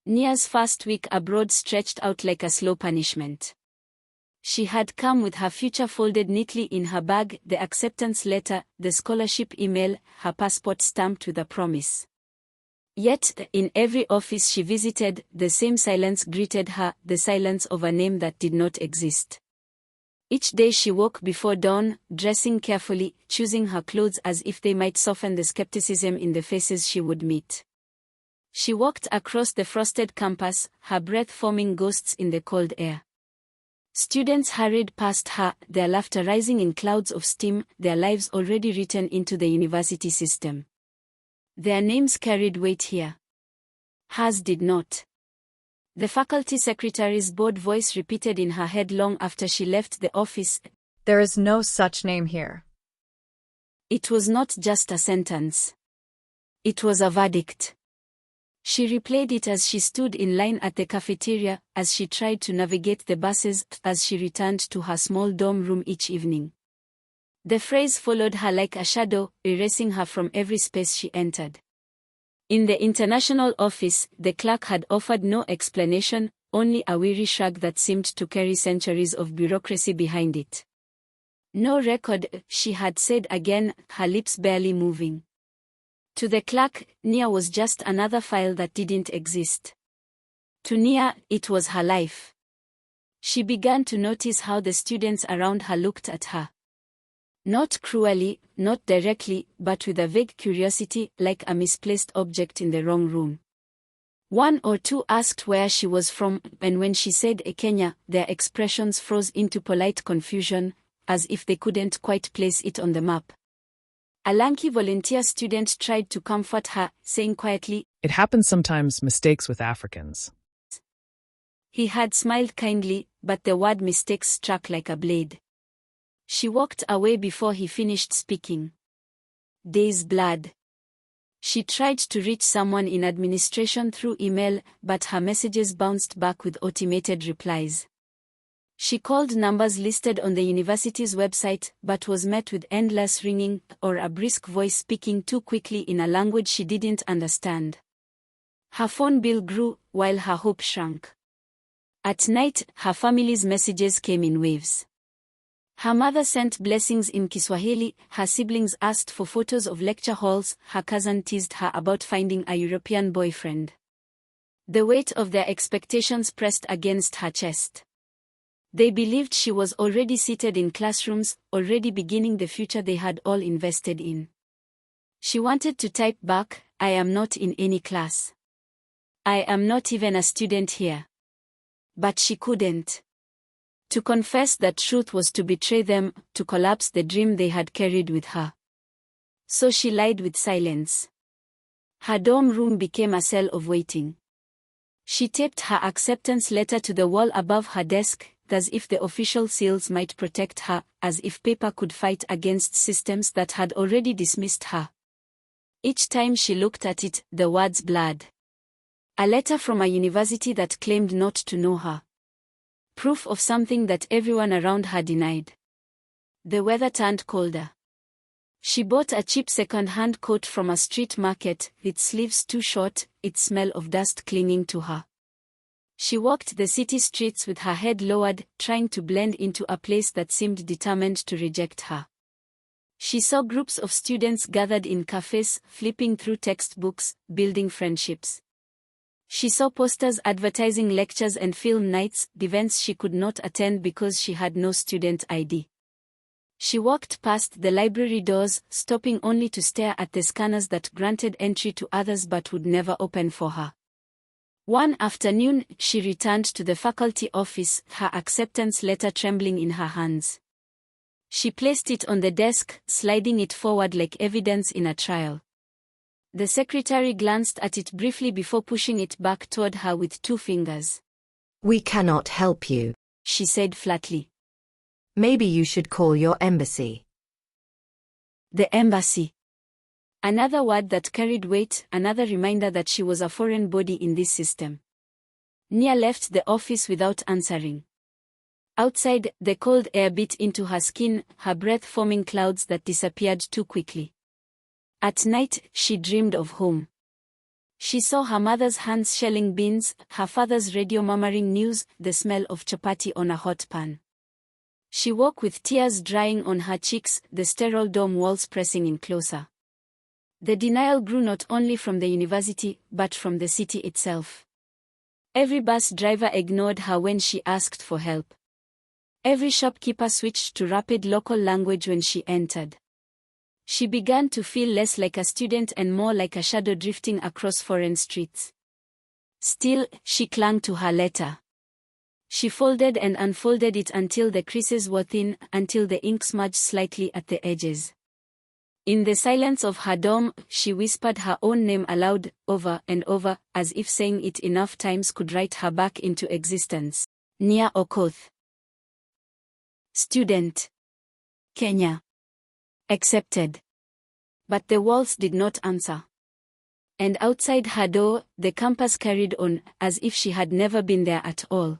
Nia's first week abroad stretched out like a slow punishment. She had come with her future folded neatly in her bag, the acceptance letter, the scholarship email, her passport stamped with a promise. Yet, in every office she visited, the same silence greeted her, the silence of a name that did not exist. Each day she woke before dawn, dressing carefully, choosing her clothes as if they might soften the skepticism in the faces she would meet. She walked across the frosted campus, her breath forming ghosts in the cold air. Students hurried past her, their laughter rising in clouds of steam, their lives already written into the university system. Their names carried weight here. Hers did not. The faculty secretary's bored voice repeated in her head long after she left the office. There is no such name here. It was not just a sentence. It was a verdict. She replayed it as she stood in line at the cafeteria, as she tried to navigate the buses, as she returned to her small dorm room each evening. The phrase followed her like a shadow, erasing her from every space she entered. In the international office, the clerk had offered no explanation, only a weary shrug that seemed to carry centuries of bureaucracy behind it. No record, she had said again, her lips barely moving. To the clerk, Nia was just another file that didn't exist. To Nia, it was her life. She began to notice how the students around her looked at her. Not cruelly, not directly, but with a vague curiosity, like a misplaced object in the wrong room. One or two asked where she was from, and when she said Kenya, their expressions froze into polite confusion, as if they couldn't quite place it on the map. A lanky volunteer student tried to comfort her, saying quietly, "It happens sometimes, mistakes with Africans." He had smiled kindly, but the word mistakes struck like a blade. She walked away before he finished speaking. Days blurred. She tried to reach someone in administration through email, but her messages bounced back with automated replies. She called numbers listed on the university's website, but was met with endless ringing, or a brisk voice speaking too quickly in a language she didn't understand. Her phone bill grew, while her hope shrank. At night, her family's messages came in waves. Her mother sent blessings in Kiswahili, her siblings asked for photos of lecture halls, her cousin teased her about finding a European boyfriend. The weight of their expectations pressed against her chest. They believed she was already seated in classrooms, already beginning the future they had all invested in. She wanted to type back, "I am not in any class. I am not even a student here." But she couldn't. To confess that truth was to betray them, to collapse the dream they had carried with her. So she lied with silence. Her dorm room became a cell of waiting. She taped her acceptance letter to the wall above her desk, as if the official seals might protect her, as if paper could fight against systems that had already dismissed her. Each time she looked at it, the words blurred. A letter from a university that claimed not to know her. Proof of something that everyone around her denied. The weather turned colder. She bought a cheap second-hand coat from a street market, its sleeves too short, its smell of dust clinging to her. She walked the city streets with her head lowered, trying to blend into a place that seemed determined to reject her. She saw groups of students gathered in cafes, flipping through textbooks, building friendships. She saw posters advertising lectures and film nights, events she could not attend because she had no student ID. She walked past the library doors, stopping only to stare at the scanners that granted entry to others but would never open for her. One afternoon, she returned to the faculty office, her acceptance letter trembling in her hands. She placed it on the desk, sliding it forward like evidence in a trial. The secretary glanced at it briefly before pushing it back toward her with 2 fingers. "We cannot help you," she said flatly. "Maybe you should call your embassy." The embassy. Another word that carried weight, another reminder that she was a foreign body in this system. Nia left the office without answering. Outside, the cold air bit into her skin, her breath forming clouds that disappeared too quickly. At night, she dreamed of home. She saw her mother's hands shelling beans, her father's radio murmuring news, the smell of chapati on a hot pan. She woke with tears drying on her cheeks, the sterile dorm walls pressing in closer. The denial grew not only from the university, but from the city itself. Every bus driver ignored her when she asked for help. Every shopkeeper switched to rapid local language when she entered. She began to feel less like a student and more like a shadow drifting across foreign streets. Still, she clung to her letter. She folded and unfolded it until the creases were thin, until the ink smudged slightly at the edges. In the silence of her dorm, she whispered her own name aloud, over and over, as if saying it enough times could write her back into existence. Nia Okoth. Student. Kenya. Accepted. But the walls did not answer. And outside her door, the campus carried on, as if she had never been there at all.